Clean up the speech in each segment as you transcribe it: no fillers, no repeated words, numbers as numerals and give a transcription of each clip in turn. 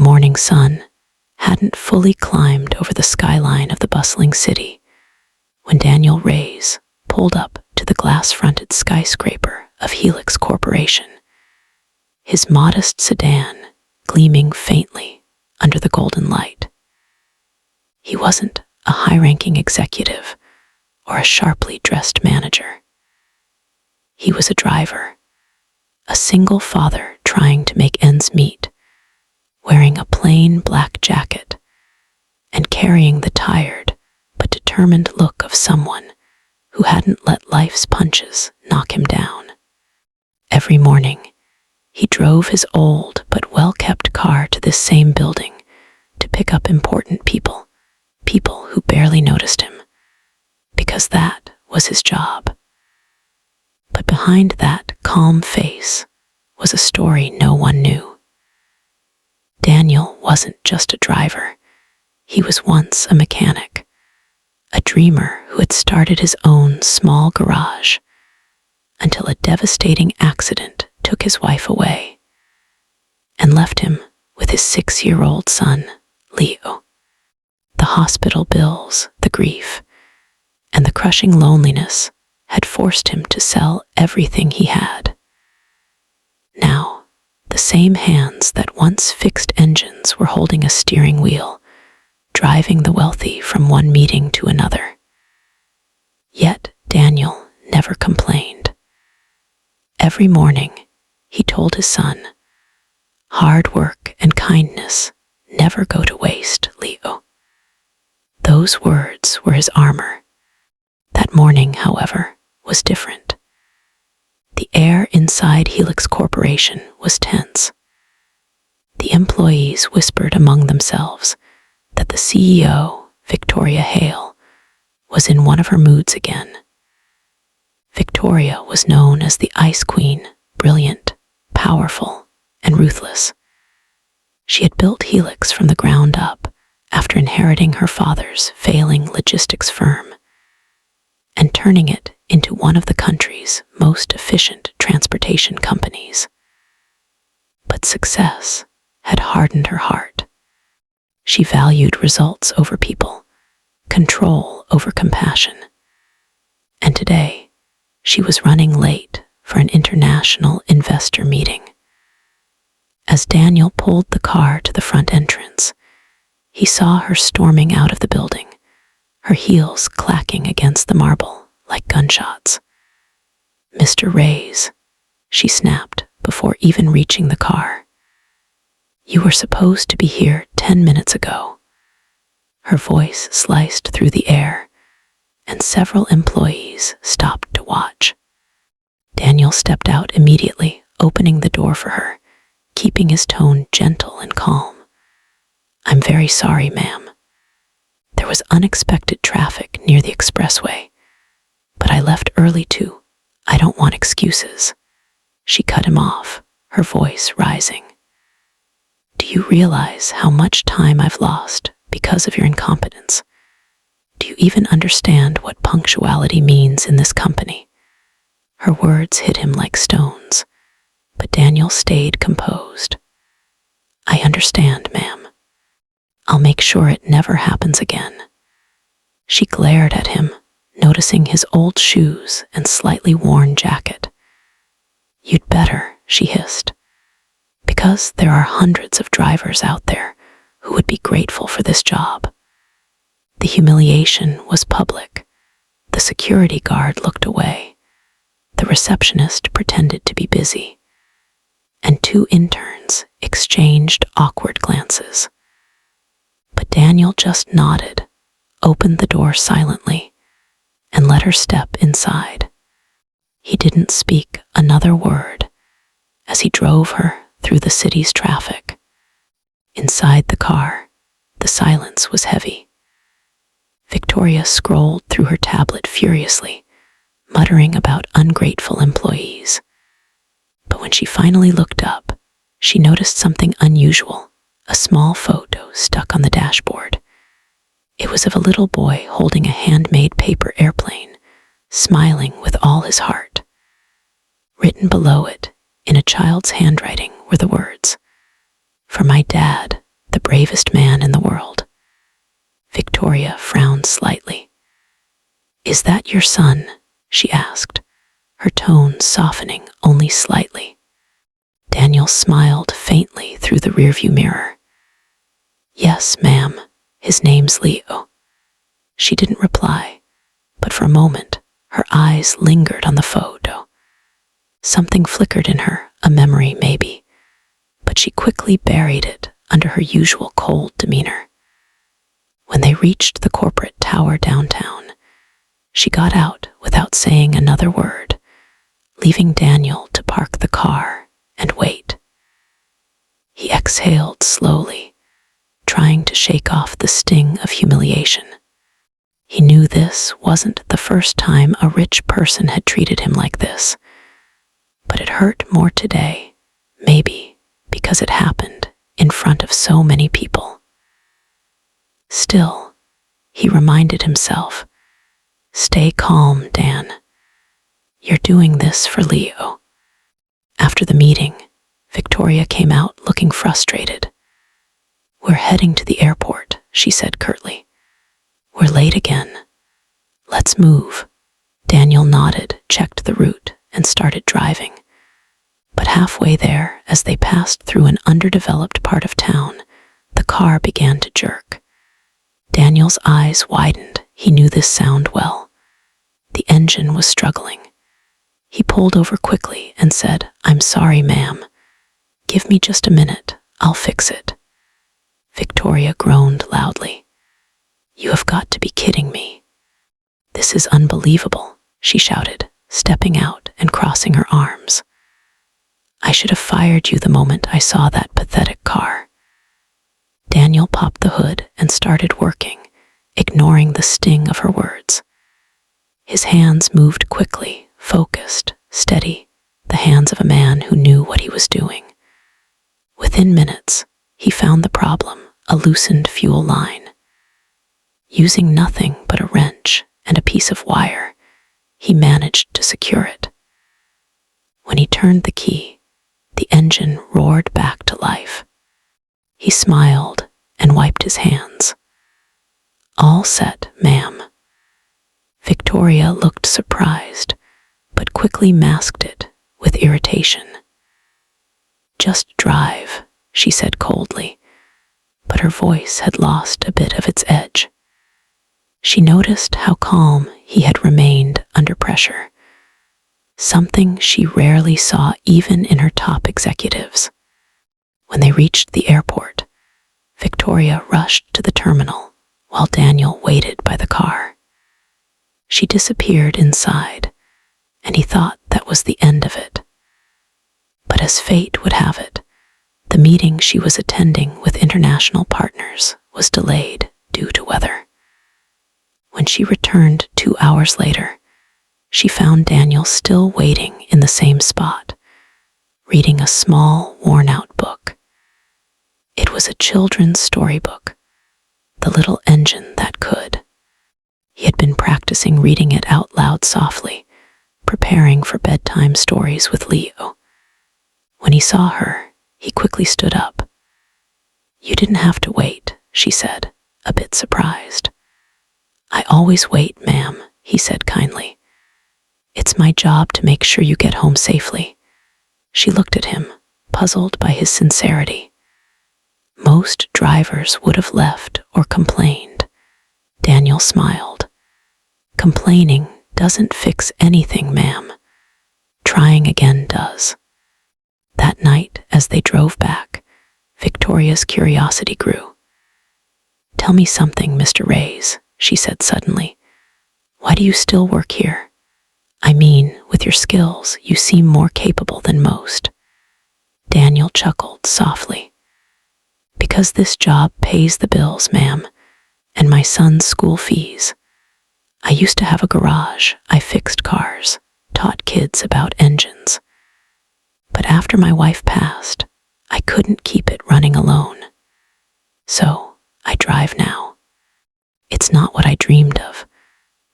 morning sun hadn't fully climbed over the skyline of the bustling city when Daniel Reyes pulled up to the glass-fronted skyscraper of Helix Corporation, his modest sedan gleaming faintly under the golden light. He wasn't a high-ranking executive or a sharply dressed manager. He was a driver, a single father trying to make ends meet, wearing a plain black jacket and carrying the tired but determined look of someone who hadn't let life's punches knock him down. Every morning, he drove his old but well-kept car to this same building to pick up important people who barely noticed him, because that was his job. But behind that calm face was a story no one knew. Daniel wasn't just a driver. He was once a mechanic, a dreamer who had started his own small garage until a devastating accident took his wife away and left him with his 6-year-old son, Leo. The hospital bills, the grief, and the crushing loneliness had forced him to sell everything he had. Now, the same hands that once fixed engines were holding a steering wheel, driving the wealthy from one meeting to another. Yet Daniel never complained. Every morning, he told his son, "Hard work and kindness never go to waste, Leo." Those words were his armor. That morning, however, was different. The air inside Helix Corporation was tense. The employees whispered among themselves that the CEO, Victoria Hale, was in one of her moods again. Victoria was known as the Ice Queen, brilliant, powerful, and ruthless. She had built Helix from the ground up after inheriting her father's failing logistics firm and turning it into one of the country's most efficient transportation companies. But success had hardened her heart. She valued results over people, control over compassion. And today, she was running late for an international investor meeting. As Daniel pulled the car to the front entrance, he saw her storming out of the building, her heels clacking against the marble like gunshots. "Mr. Reyes," she snapped before even reaching the car. "You were supposed to be here 10 minutes ago." Her voice sliced through the air, and several employees stopped to watch. Daniel stepped out immediately, opening the door for her, keeping his tone gentle and calm. "I'm very sorry, ma'am. There was unexpected traffic near the expressway, but I left early too. I don't want excuses." She cut him off, her voice rising. "Do you realize how much time I've lost because of your incompetence? Do you even understand what punctuality means in this company?" Her words hit him like stones, but Daniel stayed composed. "I understand, ma'am. I'll make sure it never happens again." She glared at him, noticing his old shoes and slightly worn jacket. "You'd better," she hissed, "because there are hundreds of drivers out there who would be grateful for this job." The humiliation was public. The security guard looked away. The receptionist pretended to be busy, and 2 interns exchanged awkward glances. But Daniel just nodded, opened the door silently, and let her step inside. He didn't speak another word as he drove her through the city's traffic. Inside the car, the silence was heavy. Victoria scrolled through her tablet furiously, muttering about ungrateful employees. But when she finally looked up, she noticed something unusual, a small photo stuck on the dashboard. It was of a little boy holding a handmade paper airplane, smiling with all his heart. Written below it, in a child's handwriting, were the words, "For my dad, the bravest man in the world. Victoria frowned slightly. "Is that your son?" she asked, her tone softening only slightly. Daniel smiled faintly through the rearview mirror. "Yes, ma'am. His name's Leo." She didn't reply, but for a moment her eyes lingered on the photo. Something flickered in her, a memory maybe, but she quickly buried it under her usual cold demeanor. When they reached the corporate tower downtown, she got out without saying another word, leaving Daniel to park the car and wait. He exhaled slowly, trying to shake off the sting of humiliation. He knew this wasn't the first time a rich person had treated him like this, but it hurt more today, maybe because it happened in front of so many people. Still, he reminded himself, "Stay calm, Dan. You're doing this for Leo." After the meeting, Victoria came out looking frustrated. "We're heading to the airport," she said curtly. "We're late again. Let's move." Daniel nodded, checked the route, and started driving. But halfway there, as they passed through an underdeveloped part of town, the car began to jerk. Daniel's eyes widened. He knew this sound well. The engine was struggling. He pulled over quickly and said, "I'm sorry, ma'am. Give me just a minute. I'll fix it." Victoria groaned loudly. "You have got to be kidding me. This is unbelievable," she shouted, stepping out and crossing her arms. "I should have fired you the moment I saw that pathetic car." Daniel popped the hood and started working, ignoring the sting of her words. His hands moved quickly, focused, steady, the hands of a man who knew what he was doing. Within minutes, he found the problem, a loosened fuel line. Using nothing but a wrench and a piece of wire, he managed to secure it. When he turned the key, the engine roared back to life. He smiled and wiped his hands. "All set, ma'am." Victoria looked surprised, but quickly masked it with irritation. "Just drive," she said coldly, but her voice had lost a bit of its edge. She noticed how calm he had remained under pressure, something she rarely saw even in her top executives. When they reached the airport, Victoria rushed to the terminal while Daniel waited by the car. She disappeared inside, and he thought that was the end of it. But as fate would have it, the meeting she was attending with international partners was delayed due to weather. When she returned 2 hours later, she found Daniel still waiting in the same spot, reading a small, worn-out book. It was a children's storybook, The Little Engine That Could. He had been practicing reading it out loud softly, preparing for bedtime stories with Leo. When he saw her, he quickly stood up. "You didn't have to wait," she said, a bit surprised. "I always wait, ma'am," he said kindly. "It's my job to make sure you get home safely." She looked at him, puzzled by his sincerity. Most drivers would have left or complained. Daniel smiled. "Complaining doesn't fix anything, ma'am. Trying again does." That night, as they drove back, Victoria's curiosity grew. "Tell me something, Mr. Reyes," she said suddenly. "Why do you still work here? I mean, with your skills, you seem more capable than most." Daniel chuckled softly. "Because this job pays the bills, ma'am, and my son's school fees. I used to have a garage. I fixed cars, taught kids about engines. But after my wife passed, I couldn't keep it running alone. So I drive now. It's not what I dreamed of,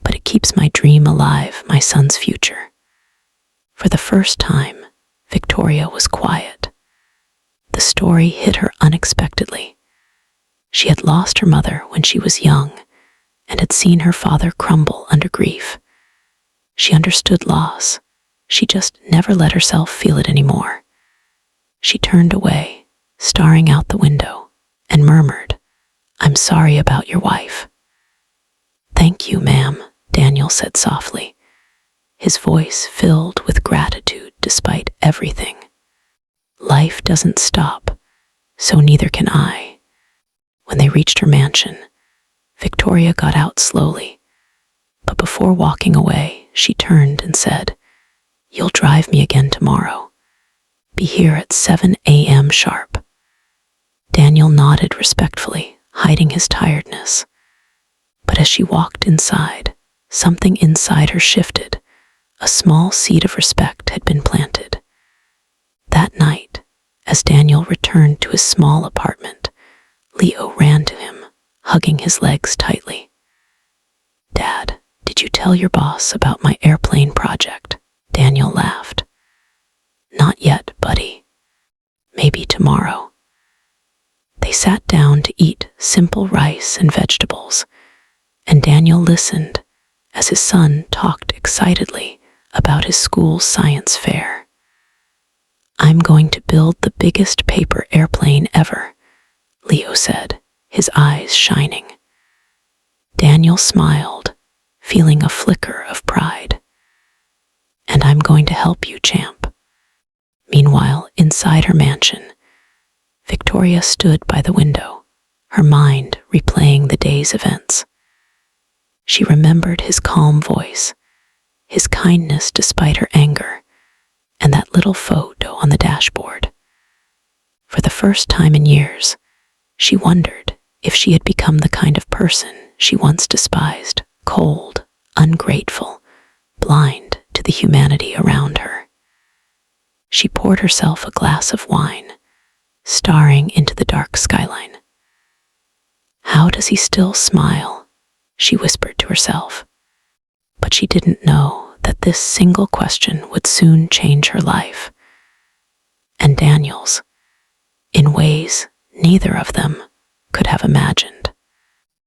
but it keeps my dream alive, my son's future." For the first time, Victoria was quiet. The story hit her unexpectedly. She had lost her mother when she was young and had seen her father crumble under grief. She understood loss. She just never let herself feel it anymore. She turned away, staring out the window, and murmured, "I'm sorry about your wife." "Thank you, ma'am," Daniel said softly, his voice filled with gratitude despite everything. Life doesn't stop, so neither can I. When they reached her mansion, Victoria got out slowly, but before walking away, she turned and said, "You'll drive me again tomorrow. Be here at 7 a.m. sharp." Daniel nodded respectfully, hiding his tiredness. But as she walked inside, something inside her shifted. A small seed of respect had been planted. That night, as Daniel returned to his small apartment, Leo ran to him, hugging his legs tightly. "Dad, did you tell your boss about my airplane project?" Daniel laughed. "Not yet, buddy. Maybe tomorrow." They sat down to eat simple rice and vegetables, and Daniel listened as his son talked excitedly about his school's science fair. "I'm going to build the biggest paper airplane ever," Leo said, his eyes shining. Daniel smiled, feeling a flicker of pride. "And I'm going to help you, champ." Meanwhile, inside her mansion, Victoria stood by the window, her mind replaying the day's events. She remembered his calm voice, his kindness despite her anger, and that little photo on the dashboard. For the first time in years, she wondered if she had become the kind of person she once despised, cold, ungrateful, blind to the humanity around her. She poured herself a glass of wine, staring into the dark skyline. "How does he still smile?" she whispered to herself. But she didn't know that this single question would soon change her life. And Daniel's, in ways neither of them could have imagined.